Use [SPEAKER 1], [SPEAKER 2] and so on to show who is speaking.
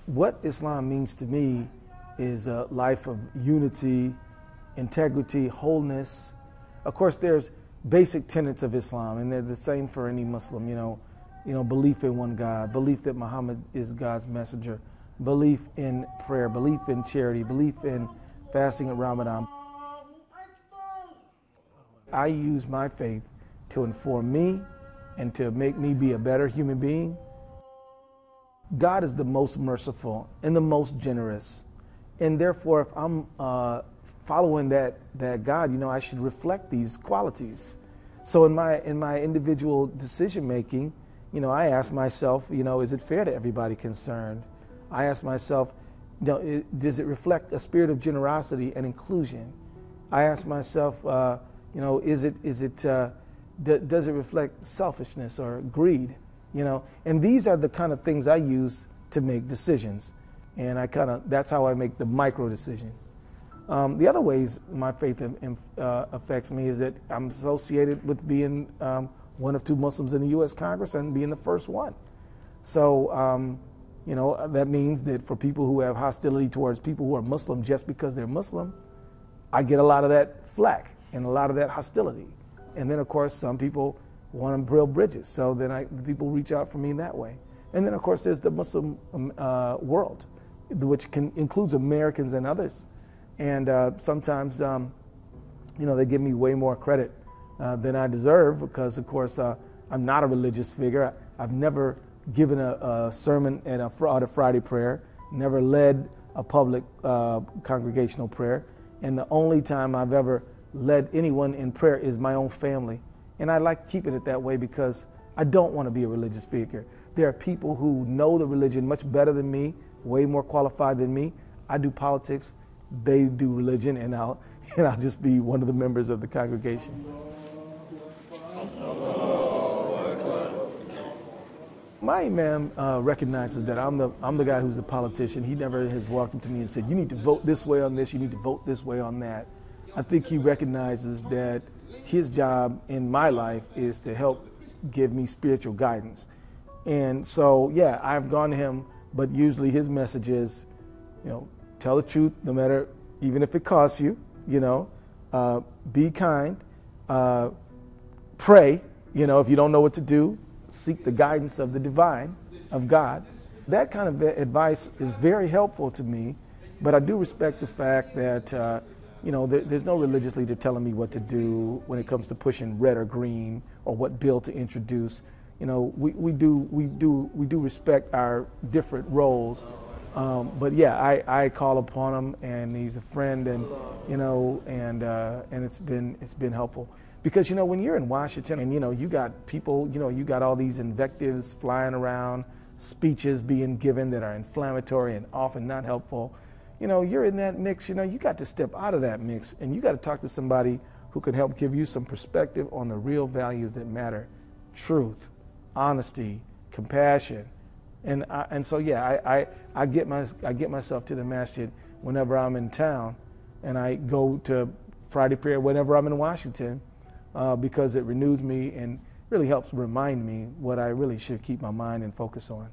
[SPEAKER 1] what Islam means to me is a life of unity, integrity, wholeness. Of course, there's basic tenets of Islam, and they're the same for any Muslim. Belief in one God, belief that Muhammad is God's messenger, belief in prayer, belief in charity, belief in fasting at Ramadan. I use my faith to inform me and to make me be a better human being. God is the most merciful and the most generous. And therefore, if I'm following that God, I should reflect these qualities. So in my individual decision making, I ask myself, is it fair to everybody concerned? I ask myself, does it reflect a spirit of generosity and inclusion? I ask myself, does it reflect selfishness or greed? And these are the kind of things I use to make decisions. And that's how I make the micro decision. The other ways my faith affects me is that I'm associated with being one of two Muslims in the U.S. Congress and being the first one. So, that means that for people who have hostility towards people who are Muslim just because they're Muslim, I get a lot of that flack and a lot of that hostility. And then, of course, some people want to build bridges. So then people reach out for me that way. And then, of course, there's the Muslim world, which includes Americans and others. And sometimes, they give me way more credit than I deserve because, of course, I'm not a religious figure. I've never given a sermon at a Friday prayer, never led a public congregational prayer. And the only time I've ever led anyone in prayer is my own family. And I like keeping it that way because I don't want to be a religious figure. There are people who know the religion much better than me, way more qualified than me. I do politics, they do religion, and I'll just be one of the members of the congregation. My imam recognizes that I'm the guy who's the politician. He never has walked up to me and said, you need to vote this way on this, you need to vote this way on that. I think he recognizes that his job in my life is to help give me spiritual guidance. And so, yeah, I've gone to him, but usually his message is, tell the truth no matter, even if it costs you, be kind, pray, if you don't know what to do, seek the guidance of the divine, of God. That kind of advice is very helpful to me, but I do respect the fact that there's no religious leader telling me what to do when it comes to pushing red or green or what bill to introduce. We do respect our different roles, but yeah, I call upon him, and he's a friend, and it's been helpful. Because, when you're in Washington and, you got people, you got all these invectives flying around, speeches being given that are inflammatory and often not helpful, you're in that mix, you got to step out of that mix and you got to talk to somebody who can help give you some perspective on the real values that matter: truth, honesty, compassion. And so, yeah, I get myself to the masjid whenever I'm in town, and I go to Friday prayer whenever I'm in Washington, because it renews me and really helps remind me what I really should keep my mind and focus on.